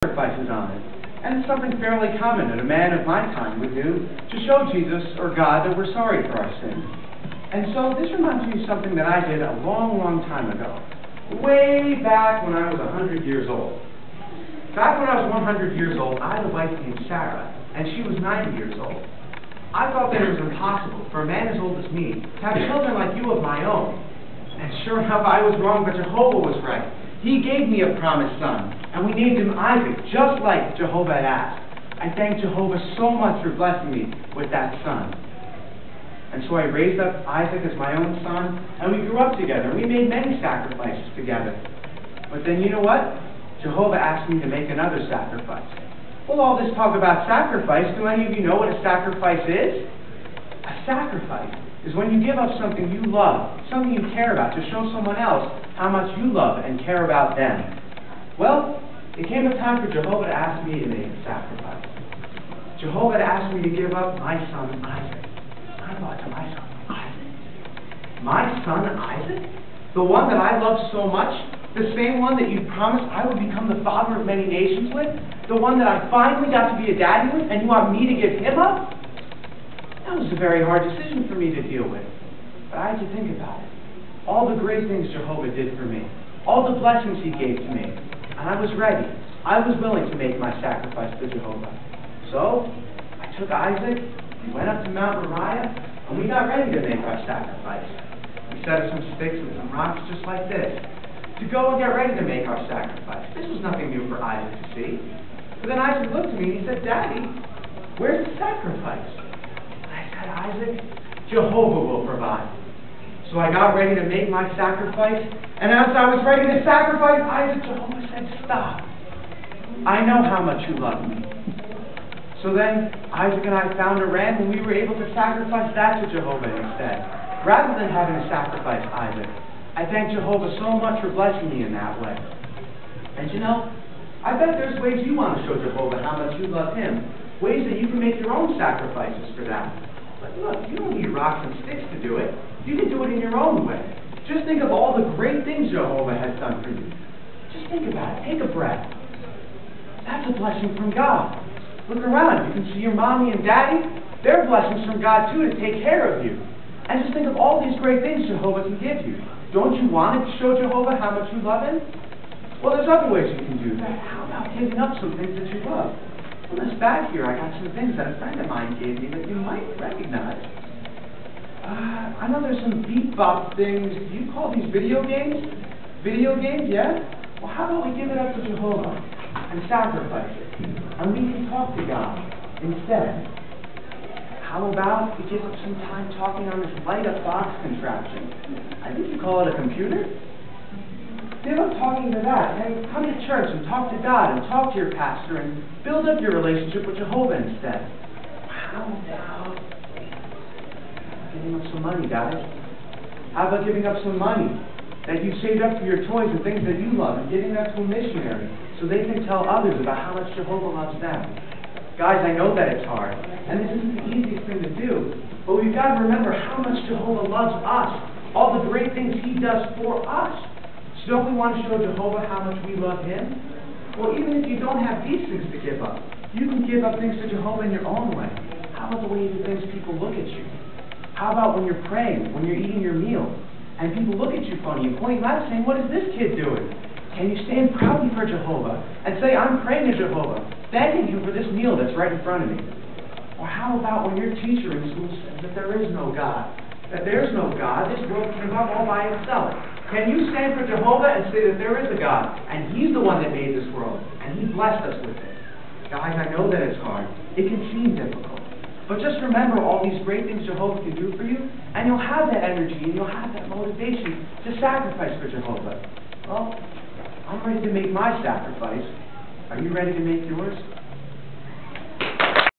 sacrifices on it. And it's something fairly common that a man of my time would do to show Jesus or God that we're sorry for our sins. And so this reminds me of something that I did a long, long time ago. Way back when I was 100 years old. Back when I was 100 years old, I had a wife named Sarah, and she was 90 years old. I thought that it was impossible for a man as old as me to have children like you of my own. And sure enough, I was wrong, but Jehovah was right. He gave me a promised son, and we named him Isaac, just like Jehovah had asked. I thank Jehovah so much for blessing me with that son. And so I raised up Isaac as my own son, and we grew up together. We made many sacrifices together. But then you know what? Jehovah asked me to make another sacrifice. Well, all this talk about sacrifice, do any of you know what a sacrifice is? A sacrifice is when you give up something you love, something you care about, to show someone else how much you love and care about them. Well, it came a time for Jehovah to ask me to make a sacrifice. Jehovah asked me to give up my son Isaac. I thought to myself, Isaac? My son Isaac? The one that I love so much? The same one that you promised I would become the father of many nations with? The one that I finally got to be a daddy with, and you want me to give him up? That was a very hard decision for me to deal with. But I had to think about it. All the great things Jehovah did for me. All the blessings he gave to me. And I was ready. I was willing to make my sacrifice to Jehovah. So, I took Isaac, we went up to Mount Moriah, and we got ready to make our sacrifice. We set up some sticks and some rocks just like this, to go and get ready to make our sacrifice. This was nothing new for Isaac to see. But then Isaac looked at me and he said, Daddy, where's the sacrifice? And I said, Isaac, Jehovah will provide. So I got ready to make my sacrifice, and as I was ready to sacrifice Isaac, Jehovah said, stop. I know how much you love me. So then Isaac and I found a ram, and we were able to sacrifice that to Jehovah instead, rather than having to sacrifice Isaac. I thank Jehovah so much for blessing me in that way. And you know, I bet there's ways you want to show Jehovah how much you love him, ways that you can make your own sacrifices for that. But look, you don't need rocks and sticks to do it. You can do it in your own way. Just think of all the great things Jehovah has done for you. Just think about it. Take a breath. That's a blessing from God. Look around. You can see your mommy and daddy. They're blessings from God, too, to take care of you. And just think of all these great things Jehovah can give you. Don't you want to show Jehovah how much you love him? Well, there's other ways you can do that. How about giving up some things that you love? Well, this back here, I got some things that a friend of mine gave me that you might recognize. I know there's some beat-bop things. Do you call these video games? Video games, yeah? Well, how about we give it up to Jehovah and sacrifice it? And we can talk to God instead. How about we give up some time talking on this light-up box contraption? I think you call it a computer? Give up talking to that, and come to church and talk to God and talk to your pastor and build up your relationship with Jehovah instead. How about giving up some money, guys? How about giving up some money that you saved up for your toys and things that you love and giving that to a missionary so they can tell others about how much Jehovah loves them? Guys, I know that it's hard, and this isn't the easiest thing to do, but we've got to remember how much Jehovah loves us, all the great things he does for us. So don't we want to show Jehovah how much we love him? Well, even if you don't have these things to give up, you can give up things to Jehovah in your own way. How about the way you things people look at you? How about when you're praying, when you're eating your meal, and people look at you funny and point out saying, what is this kid doing? Can you stand proudly for Jehovah and say, I'm praying to Jehovah, thanking him for this meal that's right in front of me? Or how about when your teacher in school says that there is no God, that there's no God, this world came about all by itself? Can you stand for Jehovah and say that there is a God, and he's the one that made this world, and he blessed us with it? Guys, I know that it's hard. It can seem difficult. But just remember all these great things Jehovah can do for you, and you'll have that energy, and you'll have that motivation to sacrifice for Jehovah. Well, I'm ready to make my sacrifice. Are you ready to make yours?